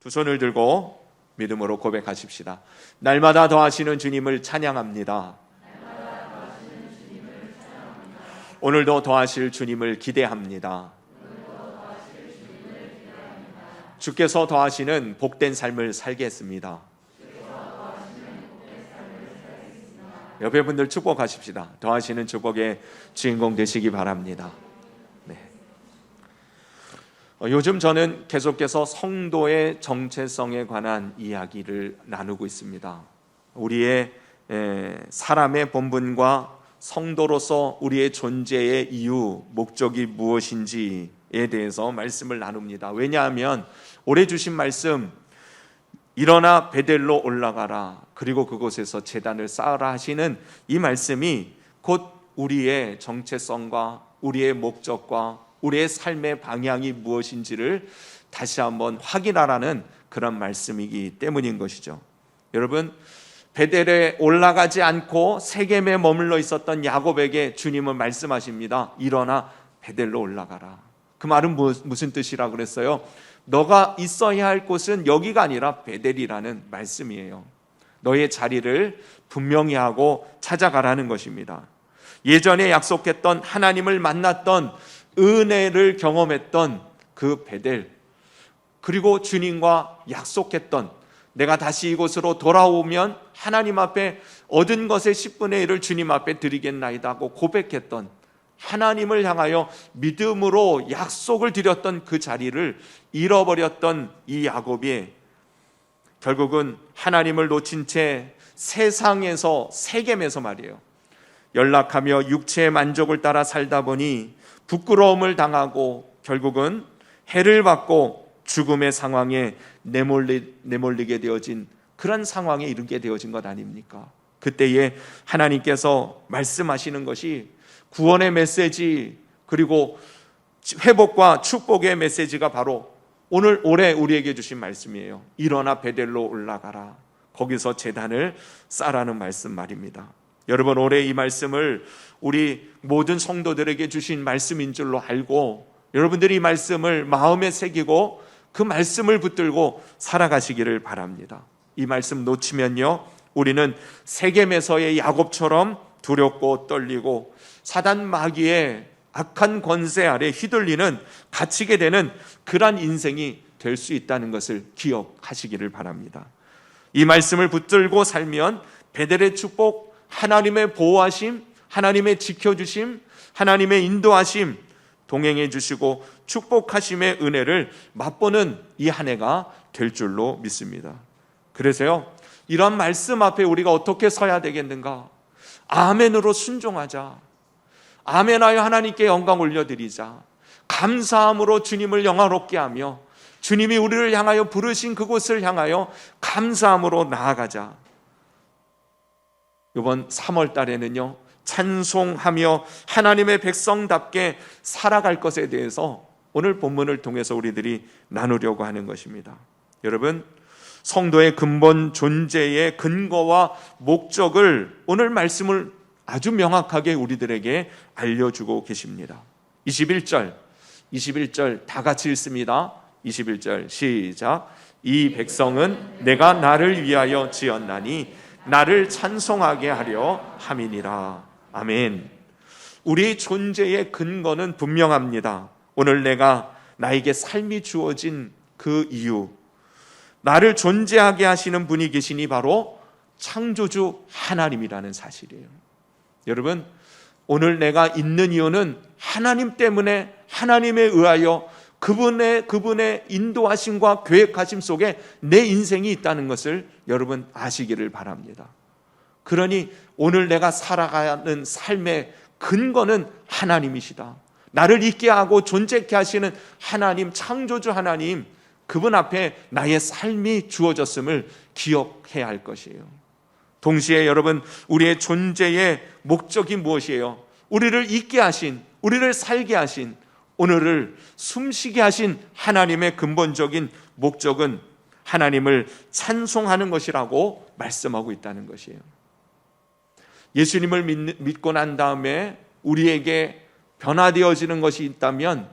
두 손을 들고 믿음으로 고백하십시다. 날마다 더하시는 주님을 찬양합니다. 오늘도 더하실 주님을 기대합니다. 주께서 더하시는 복된 삶을 살겠습니다. 옆에 분들 축복하십시다. 더하시는 축복의 주인공 되시기 바랍니다. 네. 요즘 저는 계속해서 성도의 정체성에 관한 이야기를 나누고 있습니다. 우리의 사람의 본분과 성도로서 우리의 존재의 이유, 목적이 무엇인지에 대해서 말씀을 나눕니다. 왜냐하면 올해 주신 말씀, 일어나 베델로 올라가라, 그리고 그곳에서 제단을 쌓으라 하시는 이 말씀이 곧 우리의 정체성과 우리의 목적과 우리의 삶의 방향이 무엇인지를 다시 한번 확인하라는 그런 말씀이기 때문인 것이죠. 여러분, 베델에 올라가지 않고 세겜에 머물러 있었던 야곱에게 주님은 말씀하십니다. 일어나 베델로 올라가라. 그 말은 무슨 뜻이라고 그랬어요? 너가 있어야 할 곳은 여기가 아니라 베델이라는 말씀이에요. 너의 자리를 분명히 하고 찾아가라는 것입니다. 예전에 약속했던, 하나님을 만났던, 은혜를 경험했던 그 베델, 그리고 주님과 약속했던, 내가 다시 이곳으로 돌아오면 하나님 앞에 얻은 것의 10분의 1을 주님 앞에 드리겠나이다 하고 고백했던, 하나님을 향하여 믿음으로 약속을 드렸던 그 자리를 잃어버렸던 이 야곱이 결국은 하나님을 놓친 채 세상에서, 세겜에서 말이에요, 연락하며 육체의 만족을 따라 살다 보니 부끄러움을 당하고 결국은 해를 받고 죽음의 상황에 내몰리게 되어진 그런 상황에 이르게 되어진 것 아닙니까? 그때에 하나님께서 말씀하시는 것이 구원의 메시지, 그리고 회복과 축복의 메시지가 바로 오늘 올해 우리에게 주신 말씀이에요. 일어나 베델로 올라가라. 거기서 제단을 쌓으라는 말씀 말입니다. 여러분, 올해 이 말씀을 우리 모든 성도들에게 주신 말씀인 줄로 알고 여러분들이 이 말씀을 마음에 새기고 그 말씀을 붙들고 살아가시기를 바랍니다. 이 말씀 놓치면요, 우리는 세겜에서의 야곱처럼 두렵고 떨리고 사단 마귀의 악한 권세 아래 휘둘리는, 갇히게 되는 그러한 인생이 될 수 있다는 것을 기억하시기를 바랍니다. 이 말씀을 붙들고 살면 베델의 축복, 하나님의 보호하심, 하나님의 지켜주심, 하나님의 인도하심, 동행해 주시고 축복하심의 은혜를 맛보는 이 한 해가 될 줄로 믿습니다. 그래서요, 이런 말씀 앞에 우리가 어떻게 서야 되겠는가? 아멘으로 순종하자. 아멘하여 하나님께 영광 올려드리자. 감사함으로 주님을 영화롭게 하며 주님이 우리를 향하여 부르신 그곳을 향하여 감사함으로 나아가자. 이번 3월 달에는요, 찬송하며 하나님의 백성답게 살아갈 것에 대해서 오늘 본문을 통해서 우리들이 나누려고 하는 것입니다. 여러분, 성도의 근본 존재의 근거와 목적을 오늘 말씀을 아주 명확하게 우리들에게 알려주고 계십니다. 21절 다 같이 읽습니다. 21절 시작. 이 백성은 내가 나를 위하여 지었나니 나를 찬송하게 하려 함이니라. 아멘. 우리 존재의 근거는 분명합니다. 오늘 나에게 삶이 주어진 그 이유, 나를 존재하게 하시는 분이 계시니 바로 창조주 하나님이라는 사실이에요. 여러분, 오늘 내가 있는 이유는 하나님 때문에, 하나님에 의하여 그분의 인도하심과 계획하심 속에 내 인생이 있다는 것을 여러분 아시기를 바랍니다. 그러니 오늘 내가 살아가는 삶의 근거는 하나님이시다. 나를 있게 하고 존재케 하시는 하나님, 창조주 하나님, 그분 앞에 나의 삶이 주어졌음을 기억해야 할 것이에요. 동시에 여러분, 우리의 존재의 목적이 무엇이에요? 우리를 있게 하신, 우리를 살게 하신, 오늘을 숨쉬게 하신 하나님의 근본적인 목적은 하나님을 찬송하는 것이라고 말씀하고 있다는 것이에요. 예수님을 믿고 난 다음에 우리에게 변화되어지는 것이 있다면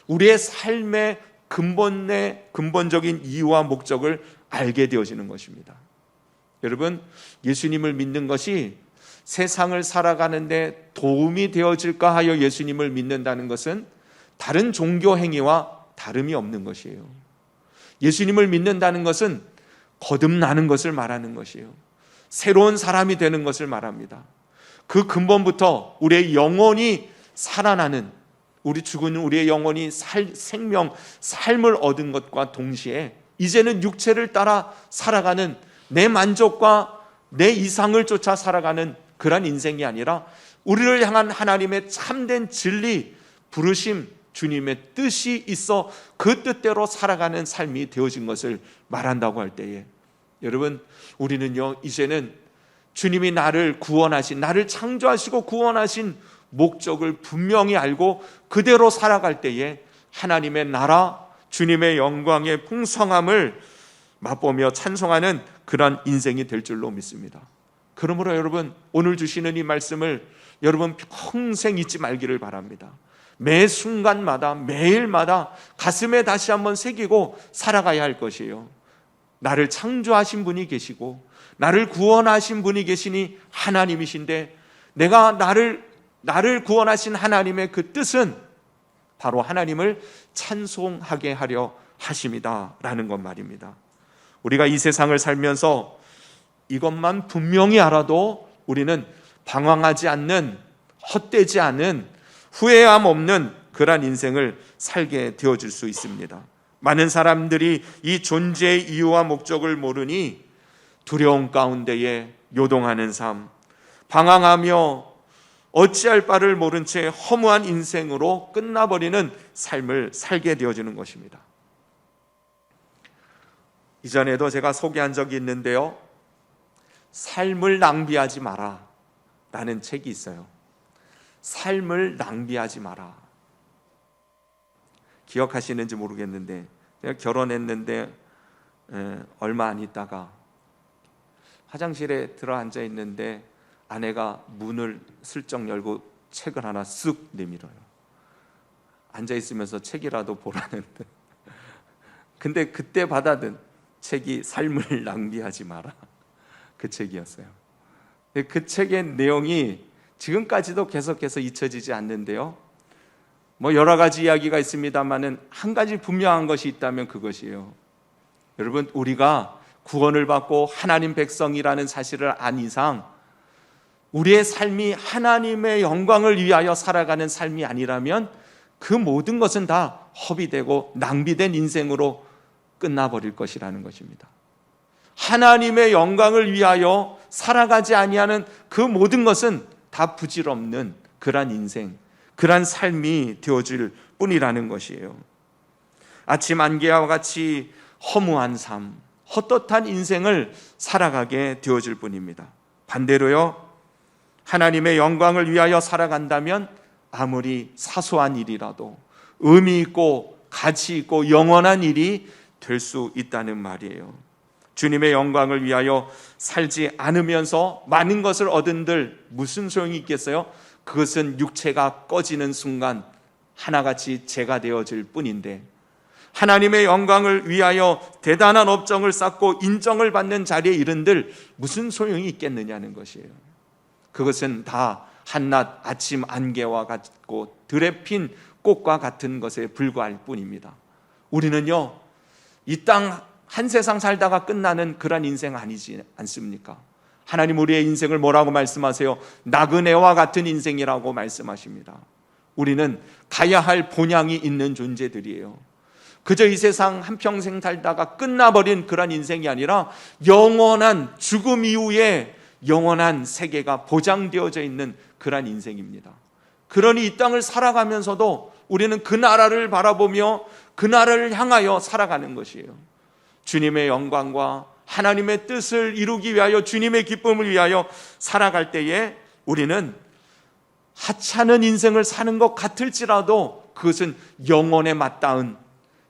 우리의 삶의 근본적인 이유와 목적을 알게 되어지는 것입니다. 여러분, 예수님을 믿는 것이 세상을 살아가는데 도움이 되어질까 하여 예수님을 믿는다는 것은 다른 종교 행위와 다름이 없는 것이에요. 예수님을 믿는다는 것은 거듭나는 것을 말하는 것이에요. 새로운 사람이 되는 것을 말합니다. 그 근본부터 우리의 영혼이 살아나는, 우리 죽은 우리의 영혼이 생명, 삶을 얻은 것과 동시에 이제는 육체를 따라 살아가는, 내 만족과 내 이상을 쫓아 살아가는 그런 인생이 아니라 우리를 향한 하나님의 참된 진리, 부르심, 주님의 뜻이 있어 그 뜻대로 살아가는 삶이 되어진 것을 말한다고 할 때에, 여러분, 우리는요 이제는 주님이 나를 구원하신, 나를 창조하시고 구원하신 목적을 분명히 알고 그대로 살아갈 때에 하나님의 나라, 주님의 영광의 풍성함을 맛보며 찬송하는 그런 인생이 될 줄로 믿습니다. 그러므로 여러분, 오늘 주시는 이 말씀을 여러분 평생 잊지 말기를 바랍니다. 매 순간마다, 매일마다 가슴에 다시 한번 새기고 살아가야 할 것이에요. 나를 창조하신 분이 계시고 나를 구원하신 분이 계시니 하나님이신데, 내가 나를 구원하신 하나님의 그 뜻은 바로 하나님을 찬송하게 하려 하심이다 라는 것 말입니다. 우리가 이 세상을 살면서 이것만 분명히 알아도 우리는 방황하지 않는, 헛되지 않은, 후회함 없는 그러한 인생을 살게 되어질 수 있습니다. 많은 사람들이 이 존재의 이유와 목적을 모르니 두려움 가운데에 요동하는 삶, 방황하며 어찌할 바를 모른 채 허무한 인생으로 끝나버리는 삶을 살게 되어지는 것입니다. 이전에도 제가 소개한 적이 있는데요, 삶을 낭비하지 마라 라는 책이 있어요. 삶을 낭비하지 마라. 기억하시는지 모르겠는데, 제가 결혼했는데 얼마 안 있다가 화장실에 들어앉아 있는데 아내가 문을 슬쩍 열고 책을 하나 쓱 내밀어요. 앉아 있으면서 책이라도 보라는데, 근데 그때 받아든 책이 삶을 낭비하지 마라, 그 책이었어요. 그 책의 내용이 지금까지도 계속해서 잊혀지지 않는데요, 뭐 여러 가지 이야기가 있습니다만은 한 가지 분명한 것이 있다면 그것이에요. 여러분, 우리가 구원을 받고 하나님 백성이라는 사실을 안 이상 우리의 삶이 하나님의 영광을 위하여 살아가는 삶이 아니라면 그 모든 것은 다 허비되고 낭비된 인생으로 끝나버릴 것이라는 것입니다. 하나님의 영광을 위하여 살아가지 아니하는 그 모든 것은 다 부질없는 그런 인생, 그런 삶이 되어질 뿐이라는 것이에요. 아침 안개와 같이 허무한 삶, 헛헛한 인생을 살아가게 되어질 뿐입니다. 반대로요, 하나님의 영광을 위하여 살아간다면 아무리 사소한 일이라도 의미 있고 가치 있고 영원한 일이 될 수 있다는 말이에요. 주님의 영광을 위하여 살지 않으면서 많은 것을 얻은들 무슨 소용이 있겠어요? 그것은 육체가 꺼지는 순간 하나같이 재가 되어질 뿐인데, 하나님의 영광을 위하여 대단한 업적을 쌓고 인정을 받는 자리에 이른들 무슨 소용이 있겠느냐는 것이에요. 그것은 다 한낮 아침 안개와 같고 들에 핀 꽃과 같은 것에 불과할 뿐입니다. 우리는요, 이 땅 한 세상 살다가 끝나는 그런 인생 아니지 않습니까? 하나님 우리의 인생을 뭐라고 말씀하세요? 나그네와 같은 인생이라고 말씀하십니다. 우리는 가야 할 본향이 있는 존재들이에요. 그저 이 세상 한평생 살다가 끝나버린 그런 인생이 아니라 영원한 죽음 이후에 영원한 세계가 보장되어져 있는 그런 인생입니다. 그러니 이 땅을 살아가면서도 우리는 그 나라를 바라보며 그 나라를 향하여 살아가는 것이에요. 주님의 영광과 하나님의 뜻을 이루기 위하여, 주님의 기쁨을 위하여 살아갈 때에 우리는 하찮은 인생을 사는 것 같을지라도 그것은 영혼에 맞닿은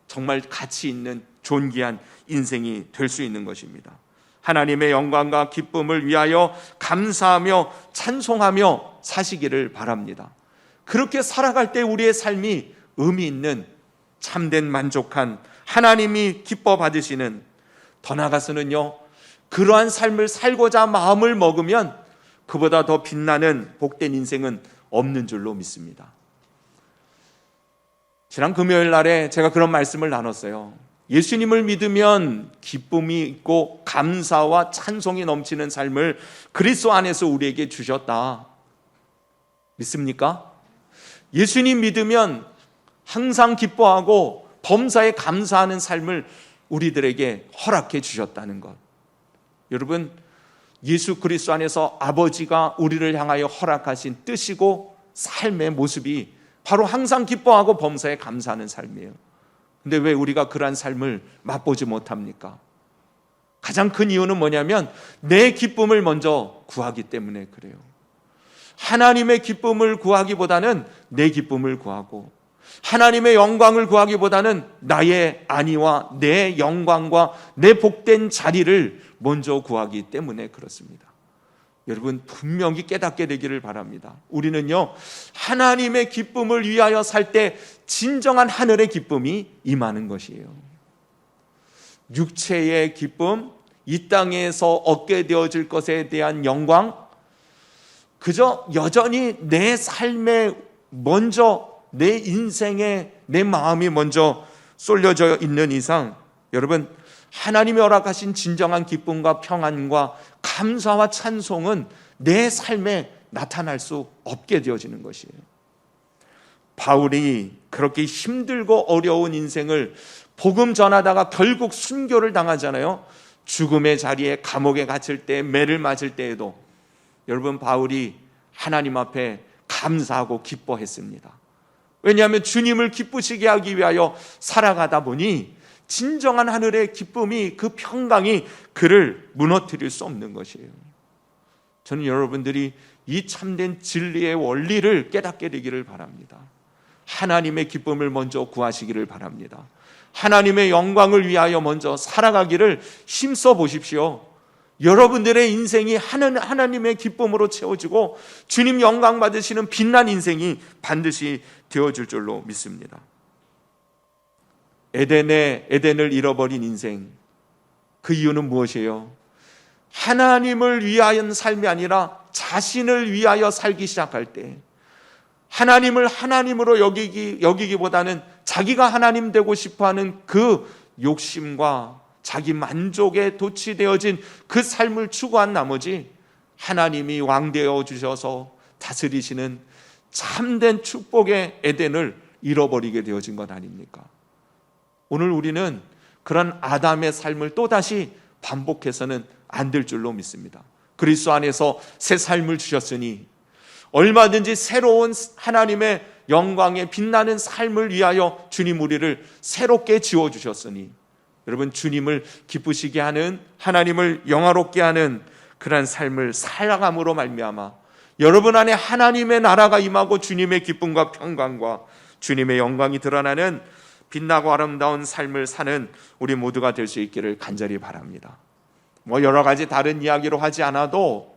정말 가치 있는 존귀한 인생이 될 수 있는 것입니다. 하나님의 영광과 기쁨을 위하여 감사하며 찬송하며 사시기를 바랍니다. 그렇게 살아갈 때 우리의 삶이 의미 있는 참된 만족한 하나님이 기뻐 받으시는, 더 나아가서는요, 그러한 삶을 살고자 마음을 먹으면 그보다 더 빛나는 복된 인생은 없는 줄로 믿습니다. 지난 금요일 날에 제가 그런 말씀을 나눴어요. 예수님을 믿으면 기쁨이 있고 감사와 찬송이 넘치는 삶을 그리스도 안에서 우리에게 주셨다. 믿습니까? 예수님 믿으면 항상 기뻐하고 범사에 감사하는 삶을 우리들에게 허락해 주셨다는 것. 여러분, 예수 그리스도 안에서 아버지가 우리를 향하여 허락하신 뜻이고 삶의 모습이 바로 항상 기뻐하고 범사에 감사하는 삶이에요. 근데 왜 우리가 그러한 삶을 맛보지 못합니까? 가장 큰 이유는 뭐냐면 내 기쁨을 먼저 구하기 때문에 그래요. 하나님의 기쁨을 구하기보다는 내 기쁨을 구하고, 하나님의 영광을 구하기보다는 나의 안위와 내 영광과 내 복된 자리를 먼저 구하기 때문에 그렇습니다. 여러분, 분명히 깨닫게 되기를 바랍니다. 우리는요, 하나님의 기쁨을 위하여 살 때 진정한 하늘의 기쁨이 임하는 것이에요. 육체의 기쁨, 이 땅에서 얻게 되어질 것에 대한 영광, 그저 여전히 내 삶에 먼저, 내 인생에 내 마음이 먼저 쏠려져 있는 이상, 여러분, 하나님이 허락하신 진정한 기쁨과 평안과 감사와 찬송은 내 삶에 나타날 수 없게 되어지는 것이에요. 바울이 그렇게 힘들고 어려운 인생을 복음 전하다가 결국 순교를 당하잖아요. 죽음의 자리에 감옥에 갇힐 때, 매를 맞을 때에도 여러분, 바울이 하나님 앞에 감사하고 기뻐했습니다. 왜냐하면 주님을 기쁘시게 하기 위하여 살아가다 보니 진정한 하늘의 기쁨이, 그 평강이 그를 무너뜨릴 수 없는 것이에요. 저는 여러분들이 이 참된 진리의 원리를 깨닫게 되기를 바랍니다. 하나님의 기쁨을 먼저 구하시기를 바랍니다. 하나님의 영광을 위하여 먼저 살아가기를 힘써 보십시오. 여러분들의 인생이 하나님의 기쁨으로 채워지고 주님 영광 받으시는 빛난 인생이 반드시 되어질 줄로 믿습니다. 에덴을 잃어버린 인생, 그 이유는 무엇이에요? 하나님을 위하여 삶이 아니라 자신을 위하여 살기 시작할 때, 하나님을 하나님으로 여기기보다는 자기가 하나님 되고 싶어하는 그 욕심과 자기 만족에 도취되어진 그 삶을 추구한 나머지 하나님이 왕 되어 주셔서 다스리시는 참된 축복의 에덴을 잃어버리게 되어진 것 아닙니까? 오늘 우리는 그런 아담의 삶을 또다시 반복해서는 안 될 줄로 믿습니다. 그리스도 안에서 새 삶을 주셨으니 얼마든지 새로운 하나님의 영광에 빛나는 삶을 위하여 주님 우리를 새롭게 지어주셨으니, 여러분, 주님을 기쁘시게 하는, 하나님을 영화롭게 하는 그런 삶을 살아감으로 말미암아 여러분 안에 하나님의 나라가 임하고 주님의 기쁨과 평강과 주님의 영광이 드러나는 빛나고 아름다운 삶을 사는 우리 모두가 될 수 있기를 간절히 바랍니다. 여러 가지 다른 이야기로 하지 않아도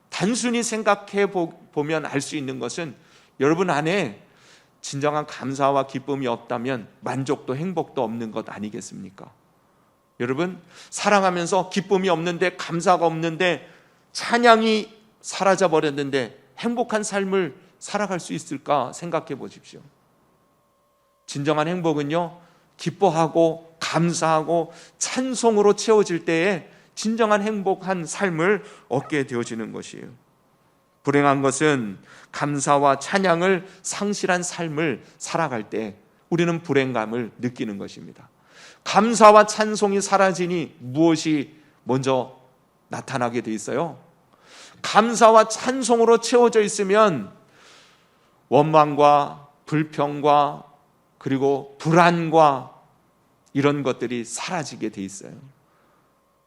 단순히 생각해 보면 알 수 있는 것은 여러분 안에 진정한 감사와 기쁨이 없다면 만족도 행복도 없는 것 아니겠습니까? 여러분, 사랑하면서 기쁨이 없는데, 감사가 없는데, 찬양이 사라져 버렸는데 행복한 삶을 살아갈 수 있을까 생각해 보십시오. 진정한 행복은요, 기뻐하고 감사하고 찬송으로 채워질 때에 진정한 행복한 삶을 얻게 되어지는 것이에요. 불행한 것은 감사와 찬양을 상실한 삶을 살아갈 때 우리는 불행감을 느끼는 것입니다. 감사와 찬송이 사라지니 무엇이 먼저 나타나게 돼 있어요? 감사와 찬송으로 채워져 있으면 원망과 불평과 그리고 불안과 이런 것들이 사라지게 돼 있어요.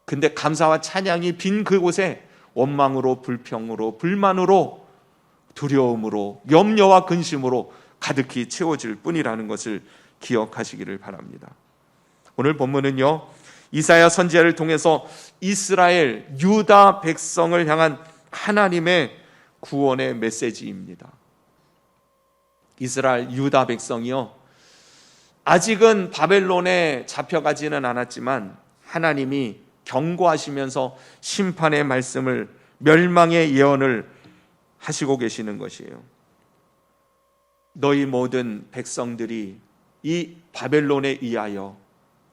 근데 감사와 찬양이 빈 그곳에 원망으로, 불평으로, 불만으로, 두려움으로, 염려와 근심으로 가득히 채워질 뿐이라는 것을 기억하시기를 바랍니다. 오늘 본문은요, 이사야 선지자를 통해서 이스라엘, 유다 백성을 향한 하나님의 구원의 메시지입니다. 이스라엘, 유다 백성이요, 아직은 바벨론에 잡혀가지는 않았지만 하나님이 경고하시면서 심판의 말씀을, 멸망의 예언을 하시고 계시는 것이에요. 너희 모든 백성들이 이 바벨론에 의하여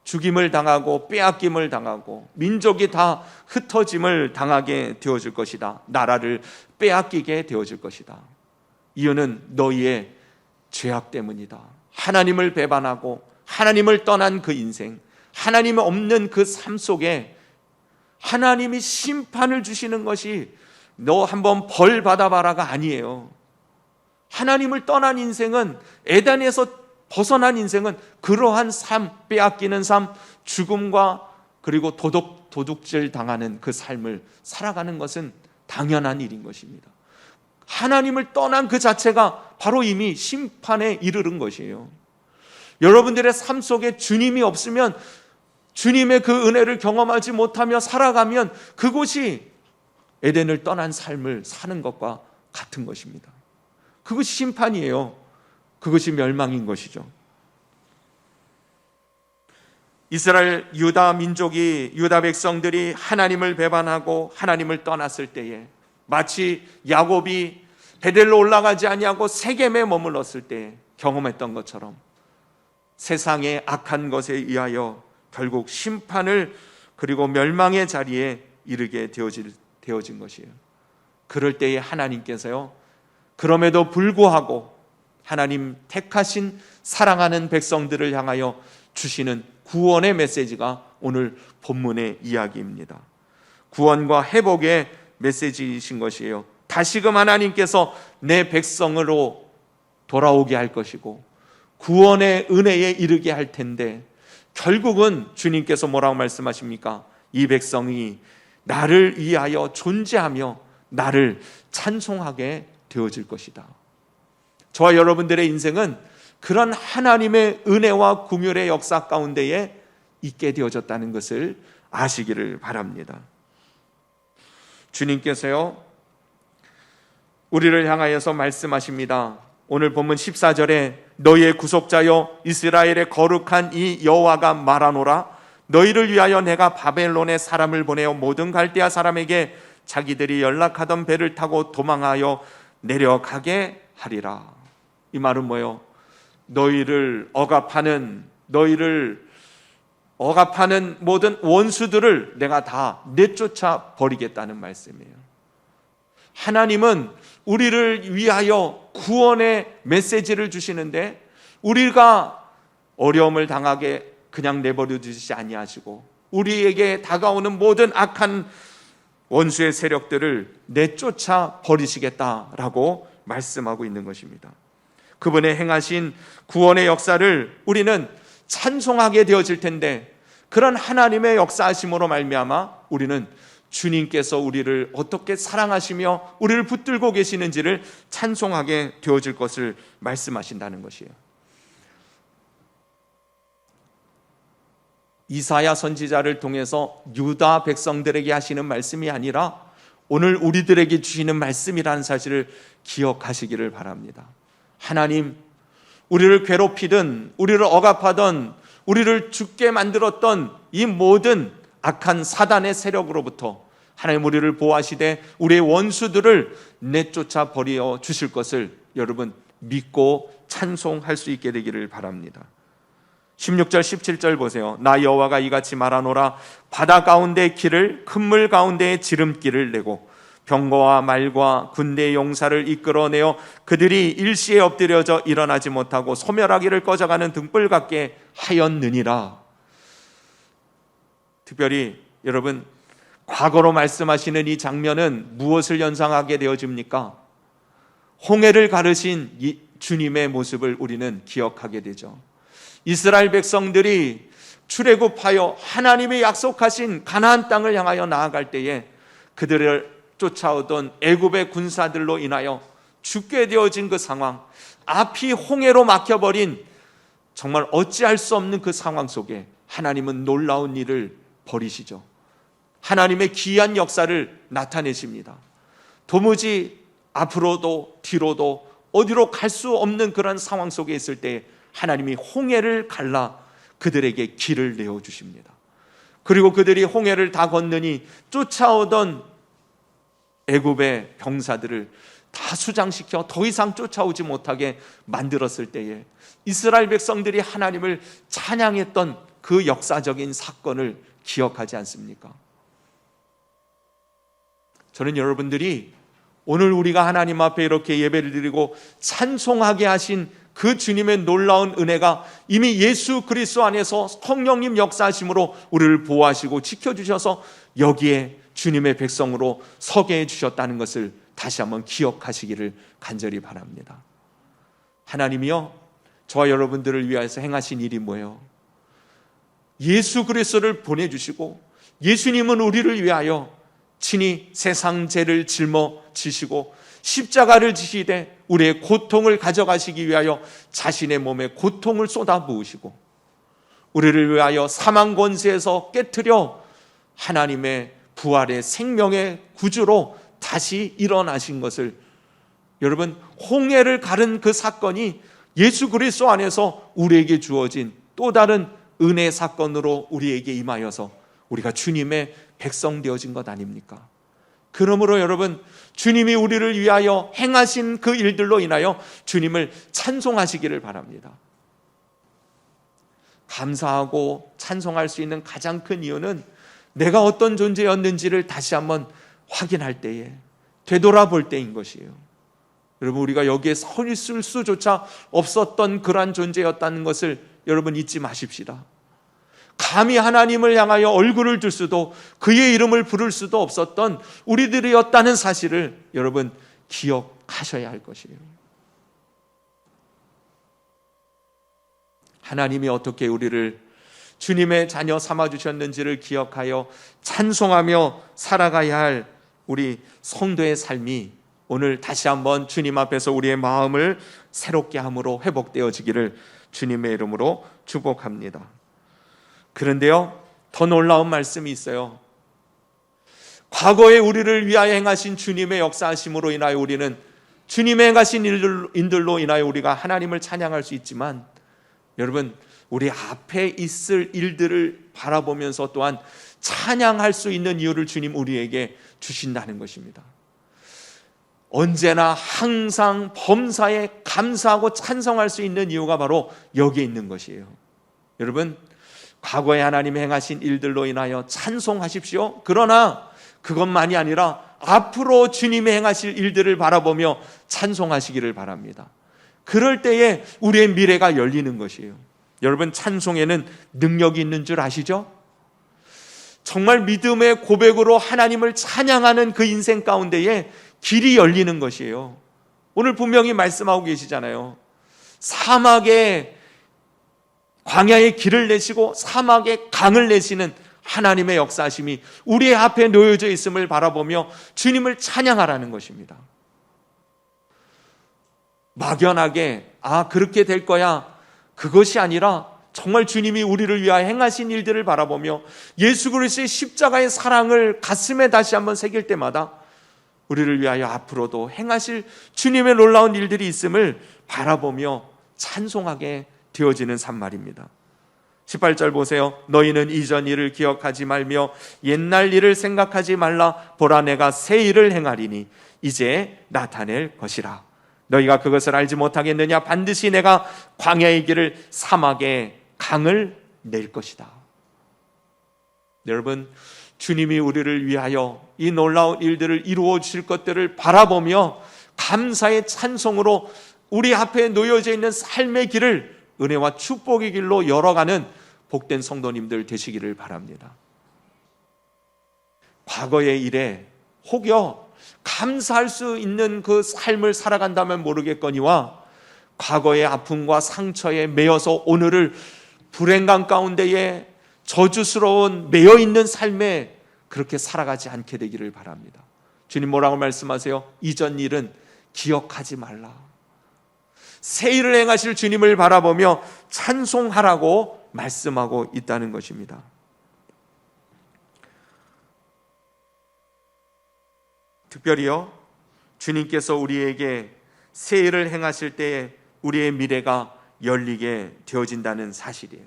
죽임을 당하고 빼앗김을 당하고 민족이 다 흩어짐을 당하게 되어질 것이다. 나라를 빼앗기게 되어질 것이다. 이유는 너희의 죄악 때문이다. 하나님을 배반하고 하나님을 떠난 그 인생, 하나님이 없는 그 삶 속에 하나님이 심판을 주시는 것이 너 한번 벌 받아봐라가 아니에요. 하나님을 떠난 인생은, 에덴에서 벗어난 인생은 그러한 삶, 빼앗기는 삶, 죽음과 그리고 도둑질 당하는 그 삶을 살아가는 것은 당연한 일인 것입니다. 하나님을 떠난 그 자체가 바로 이미 심판에 이르는 것이에요. 여러분들의 삶 속에 주님이 없으면, 주님의 그 은혜를 경험하지 못하며 살아가면 그곳이 에덴을 떠난 삶을 사는 것과 같은 것입니다. 그것이 심판이에요. 그것이 멸망인 것이죠. 이스라엘 유다 민족이, 유다 백성들이 하나님을 배반하고 하나님을 떠났을 때에 마치 야곱이 베델로 올라가지 아니하고 세겜에 머물렀을 때 경험했던 것처럼 세상의 악한 것에 의하여 결국 심판을, 그리고 멸망의 자리에 이르게 되어진 것이에요. 그럴 때에 하나님께서요, 그럼에도 불구하고 하나님 택하신 사랑하는 백성들을 향하여 주시는 구원의 메시지가 오늘 본문의 이야기입니다. 구원과 회복의 메시지이신 것이에요. 다시금 하나님께서 내 백성으로 돌아오게 할 것이고 구원의 은혜에 이르게 할 텐데, 결국은 주님께서 뭐라고 말씀하십니까? 이 백성이 나를 위하여 존재하며 나를 찬송하게 되어질 것이다. 저와 여러분들의 인생은 그런 하나님의 은혜와 긍휼의 역사 가운데에 있게 되어졌다는 것을 아시기를 바랍니다. 주님께서요, 우리를 향하여서 말씀하십니다. 오늘 본문 14절에 너희의 구속자여 이스라엘의 거룩한 이 여호와가 말하노라. 너희를 위하여 내가 바벨론에 사람을 보내어 모든 갈대아 사람에게 자기들이 연락하던 배를 타고 도망하여 내려가게 하리라. 이 말은 뭐예요? 너희를 억압하는 모든 원수들을 내가 다 내쫓아 버리겠다는 말씀이에요. 하나님은 우리를 위하여 구원의 메시지를 주시는데, 우리가 어려움을 당하게 그냥 내버려 두시지 아니하시고 우리에게 다가오는 모든 악한 원수의 세력들을 내쫓아 버리시겠다라고 말씀하고 있는 것입니다. 그분의 행하신 구원의 역사를 우리는 찬송하게 되어질 텐데, 그런 하나님의 역사하심으로 말미암아 우리는 주님께서 우리를 어떻게 사랑하시며 우리를 붙들고 계시는지를 찬송하게 되어질 것을 말씀하신다는 것이에요. 이사야 선지자를 통해서 유다 백성들에게 하시는 말씀이 아니라 오늘 우리들에게 주시는 말씀이라는 사실을 기억하시기를 바랍니다. 하나님, 우리를 괴롭히든 우리를 억압하던 우리를 죽게 만들었던 이 모든 악한 사단의 세력으로부터 하나님 우리를 보호하시되 우리의 원수들을 내쫓아 버려 주실 것을 여러분 믿고 찬송할 수 있게 되기를 바랍니다. 16절 17절 보세요. 나 여호와가 이같이 말하노라. 바다 가운데의 길을, 큰 물 가운데의 지름길을 내고 병거와 말과 군대의 용사를 이끌어내어 그들이 일시에 엎드려져 일어나지 못하고 소멸하기를 꺼져가는 등불 같게 하였느니라. 특별히 여러분, 과거로 말씀하시는 이 장면은 무엇을 연상하게 되어집니까? 홍해를 가르신 이 주님의 모습을 우리는 기억하게 되죠. 이스라엘 백성들이 출애굽하여 하나님의 약속하신 가나안 땅을 향하여 나아갈 때에 그들을 쫓아오던 애굽의 군사들로 인하여 죽게 되어진 그 상황, 앞이 홍해로 막혀버린 정말 어찌할 수 없는 그 상황 속에 하나님은 놀라운 일을 벌이시죠. 하나님의 기이한 역사를 나타내십니다. 도무지 앞으로도 뒤로도 어디로 갈 수 없는 그런 상황 속에 있을 때 하나님이 홍해를 갈라 그들에게 길을 내어주십니다. 그리고 그들이 홍해를 다 건너니 쫓아오던 애굽의 병사들을 다 수장시켜 더 이상 쫓아오지 못하게 만들었을 때에 이스라엘 백성들이 하나님을 찬양했던 그 역사적인 사건을 기억하지 않습니까? 저는 여러분들이 오늘 우리가 하나님 앞에 이렇게 예배를 드리고 찬송하게 하신 그 주님의 놀라운 은혜가 이미 예수 그리스도 안에서 성령님 역사하심으로 우리를 보호하시고 지켜주셔서 여기에 주님의 백성으로 서게 해주셨다는 것을 다시 한번 기억하시기를 간절히 바랍니다. 하나님이요, 저와 여러분들을 위하여서 행하신 일이 뭐예요? 예수 그리스도를 보내주시고 예수님은 우리를 위하여 친히 세상 죄를 짊어지시고 십자가를 지시되 우리의 고통을 가져가시기 위하여 자신의 몸에 고통을 쏟아부으시고 우리를 위하여 사망 권세에서 깨트려 하나님의 부활의 생명의 구주로 다시 일어나신 것을, 여러분, 홍해를 가른 그 사건이 예수 그리스도 안에서 우리에게 주어진 또 다른 은혜 사건으로 우리에게 임하여서 우리가 주님의 백성 되어진 것 아닙니까? 그러므로 여러분, 주님이 우리를 위하여 행하신 그 일들로 인하여 주님을 찬송하시기를 바랍니다. 감사하고 찬송할 수 있는 가장 큰 이유는 내가 어떤 존재였는지를 다시 한번 확인할 때에, 되돌아볼 때인 것이에요. 여러분, 우리가 여기에 서 있을 수조차 없었던 그러한 존재였다는 것을 여러분 잊지 마십시다. 감히 하나님을 향하여 얼굴을 들 수도 그의 이름을 부를 수도 없었던 우리들이었다는 사실을 여러분 기억하셔야 할 것이에요. 하나님이 어떻게 우리를 주님의 자녀 삼아주셨는지를 기억하여 찬송하며 살아가야 할 우리 성도의 삶이 오늘 다시 한번 주님 앞에서 우리의 마음을 새롭게 함으로 회복되어지기를 주님의 이름으로 축복합니다. 그런데요, 더 놀라운 말씀이 있어요. 과거에 우리를 위하여 행하신 주님의 역사하심으로 인하여 우리는 주님의 행하신 일들로 인하여 우리가 하나님을 찬양할 수 있지만, 여러분, 우리 앞에 있을 일들을 바라보면서 또한 찬양할 수 있는 이유를 주님 우리에게 주신다는 것입니다. 언제나 항상 범사에 감사하고 찬송할 수 있는 이유가 바로 여기에 있는 것이에요. 여러분, 과거에 하나님이 행하신 일들로 인하여 찬송하십시오. 그러나 그것만이 아니라 앞으로 주님이 행하실 일들을 바라보며 찬송하시기를 바랍니다. 그럴 때에 우리의 미래가 열리는 것이에요. 여러분, 찬송에는 능력이 있는 줄 아시죠? 정말 믿음의 고백으로 하나님을 찬양하는 그 인생 가운데에 길이 열리는 것이에요. 오늘 분명히 말씀하고 계시잖아요. 사막에 광야에 길을 내시고 사막에 강을 내시는 하나님의 역사하심이 우리의 앞에 놓여져 있음을 바라보며 주님을 찬양하라는 것입니다. 막연하게 그렇게 될 거야, 그것이 아니라 정말 주님이 우리를 위하여 행하신 일들을 바라보며 예수 그리스도의 십자가의 사랑을 가슴에 다시 한번 새길 때마다 우리를 위하여 앞으로도 행하실 주님의 놀라운 일들이 있음을 바라보며 찬송하게 되어지는 산말입니다. 18절 보세요. 너희는 이전 일을 기억하지 말며 옛날 일을 생각하지 말라. 보라, 내가 새 일을 행하리니 이제 나타낼 것이라. 너희가 그것을 알지 못하겠느냐? 반드시 내가 광야의 길을 사막에 강을 낼 것이다. 여러분, 주님이 우리를 위하여 이 놀라운 일들을 이루어 주실 것들을 바라보며 감사의 찬송으로 우리 앞에 놓여져 있는 삶의 길을 은혜와 축복의 길로 열어가는 복된 성도님들 되시기를 바랍니다. 과거의 일에 혹여 감사할 수 있는 그 삶을 살아간다면 모르겠거니와 과거의 아픔과 상처에 매여서 오늘을 불행감 가운데에 저주스러운 매여있는 삶에 그렇게 살아가지 않게 되기를 바랍니다. 주님 뭐라고 말씀하세요? 이전 일은 기억하지 말라. 새 일을 행하실 주님을 바라보며 찬송하라고 말씀하고 있다는 것입니다. 특별히요, 주님께서 우리에게 새 일을 행하실 때에 우리의 미래가 열리게 되어진다는 사실이에요.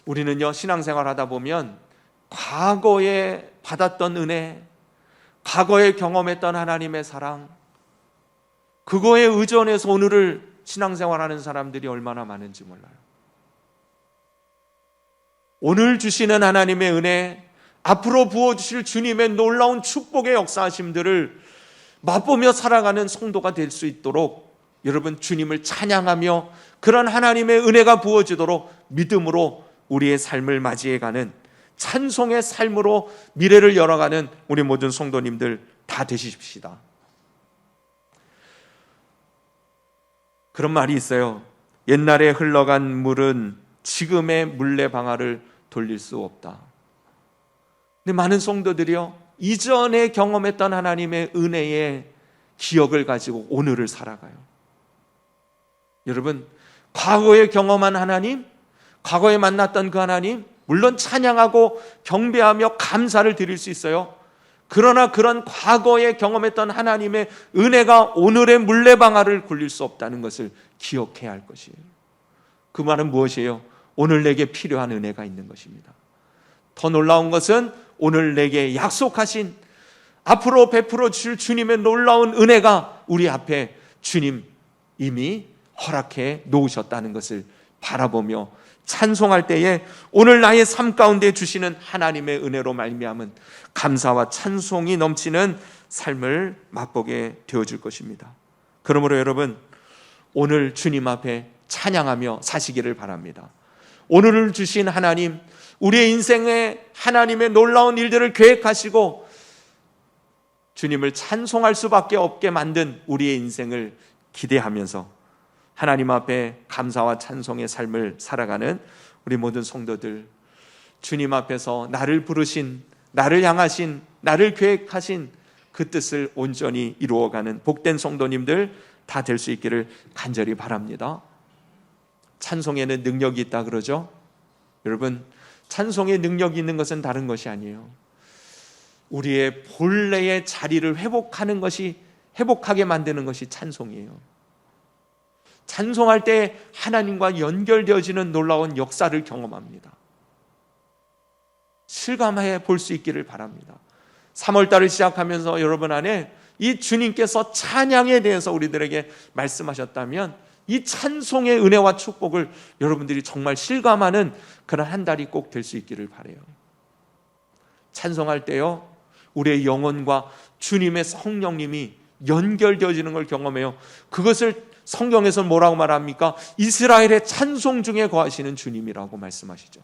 우리는요, 신앙생활 하다 보면 과거에 받았던 은혜, 과거에 경험했던 하나님의 사랑, 그거에 의존해서 오늘을 신앙생활하는 사람들이 얼마나 많은지 몰라요. 오늘 주시는 하나님의 은혜, 앞으로 부어주실 주님의 놀라운 축복의 역사하심들을 맛보며 살아가는 성도가 될 수 있도록 여러분, 주님을 찬양하며 그런 하나님의 은혜가 부어지도록 믿음으로 우리의 삶을 맞이해가는 찬송의 삶으로 미래를 열어가는 우리 모든 성도님들 다 되십시다. 그런 말이 있어요. 옛날에 흘러간 물은 지금의 물레방아를 돌릴 수 없다. 근데 많은 성도들이요, 이전에 경험했던 하나님의 은혜의 기억을 가지고 오늘을 살아가요. 여러분, 과거에 경험한 하나님, 과거에 만났던 그 하나님, 물론 찬양하고 경배하며 감사를 드릴 수 있어요. 그러나 그런 과거에 경험했던 하나님의 은혜가 오늘의 물레방아를 굴릴 수 없다는 것을 기억해야 할 것이에요. 그 말은 무엇이에요? 오늘 내게 필요한 은혜가 있는 것입니다. 더 놀라운 것은 오늘 내게 약속하신, 앞으로 베풀어 주실 주님의 놀라운 은혜가 우리 앞에 주님 이미 허락해 놓으셨다는 것을 바라보며 찬송할 때에 오늘 나의 삶 가운데 주시는 하나님의 은혜로 말미암은 감사와 찬송이 넘치는 삶을 맛보게 되어줄 것입니다. 그러므로 여러분, 오늘 주님 앞에 찬양하며 사시기를 바랍니다. 오늘을 주신 하나님, 우리의 인생에 하나님의 놀라운 일들을 계획하시고 주님을 찬송할 수밖에 없게 만든 우리의 인생을 기대하면서 하나님 앞에 감사와 찬송의 삶을 살아가는 우리 모든 성도들, 주님 앞에서 나를 부르신, 나를 향하신, 나를 계획하신 그 뜻을 온전히 이루어가는 복된 성도님들 다 될 수 있기를 간절히 바랍니다. 찬송에는 능력이 있다 그러죠? 여러분, 찬송에 능력이 있는 것은 다른 것이 아니에요. 우리의 본래의 자리를 회복하게 만드는 것이 찬송이에요. 찬송할 때 하나님과 연결되어지는 놀라운 역사를 경험합니다. 실감해 볼 수 있기를 바랍니다. 3월달을 시작하면서 여러분 안에 이 주님께서 찬양에 대해서 우리들에게 말씀하셨다면 이 찬송의 은혜와 축복을 여러분들이 정말 실감하는 그런 한 달이 꼭 될 수 있기를 바라요. 찬송할 때요, 우리의 영혼과 주님의 성령님이 연결되어지는 걸 경험해요. 그것을 성경에서 뭐라고 말합니까? 이스라엘의 찬송 중에 거하시는 주님이라고 말씀하시죠.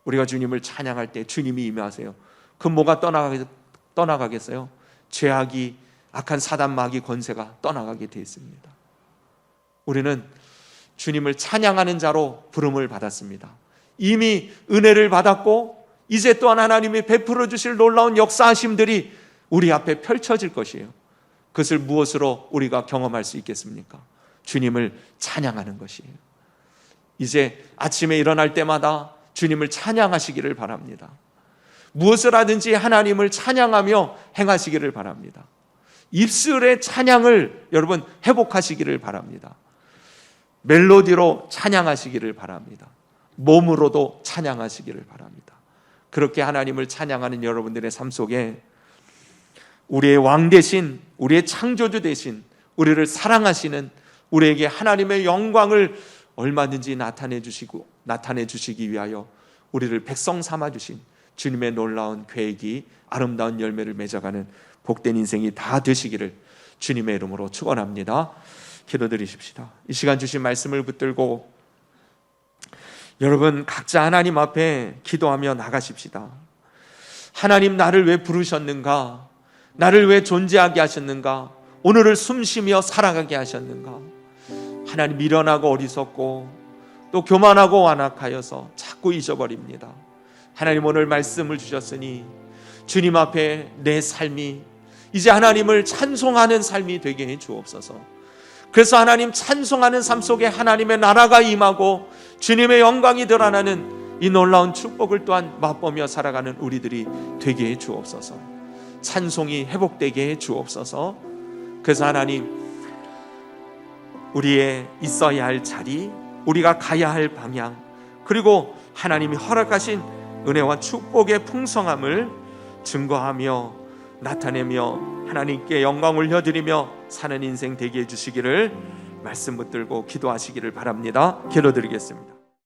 우리가 주님을 찬양할 때 주님이 임하세요. 그 뭐가 떠나가겠어요? 죄악이, 악한 사단 마귀 권세가 떠나가게 되어 있습니다. 우리는 주님을 찬양하는 자로 부름을 받았습니다. 이미 은혜를 받았고 이제 또한 하나님이 베풀어 주실 놀라운 역사하심들이 우리 앞에 펼쳐질 것이에요. 그것을 무엇으로 우리가 경험할 수 있겠습니까? 주님을 찬양하는 것이에요. 이제 아침에 일어날 때마다 주님을 찬양하시기를 바랍니다. 무엇을 하든지 하나님을 찬양하며 행하시기를 바랍니다. 입술의 찬양을 여러분 회복하시기를 바랍니다. 멜로디로 찬양하시기를 바랍니다. 몸으로도 찬양하시기를 바랍니다. 그렇게 하나님을 찬양하는 여러분들의 삶 속에 우리의 왕 대신, 우리의 창조주 대신 우리를 사랑하시는, 우리에게 하나님의 영광을 얼마든지 나타내 주시기 위하여 우리를 백성 삼아 주신 주님의 놀라운 계획이 아름다운 열매를 맺어가는 복된 인생이 다 되시기를 주님의 이름으로 축원합니다. 기도드리십시다. 이 시간 주신 말씀을 붙들고 여러분 각자 하나님 앞에 기도하며 나가십시다. 하나님, 나를 왜 부르셨는가? 나를 왜 존재하게 하셨는가? 오늘을 숨쉬며 살아가게 하셨는가? 하나님, 미련하고 어리석고 또 교만하고 완악하여서 자꾸 잊어버립니다. 하나님, 오늘 말씀을 주셨으니 주님 앞에 내 삶이 이제 하나님을 찬송하는 삶이 되게 해 주옵소서. 그래서 하나님 찬송하는 삶 속에 하나님의 나라가 임하고 주님의 영광이 드러나는 이 놀라운 축복을 또한 맛보며 살아가는 우리들이 되게 해 주옵소서. 찬송이 회복되게 해 주옵소서. 그래서 하나님, 우리의 있어야 할 자리, 우리가 가야 할 방향, 그리고 하나님이 허락하신 은혜와 축복의 풍성함을 증거하며 나타내며 하나님께 영광 올려드리며 사는 인생 되게 해주시기를 말씀 붙들고 기도하시기를 바랍니다. 기도드리겠습니다.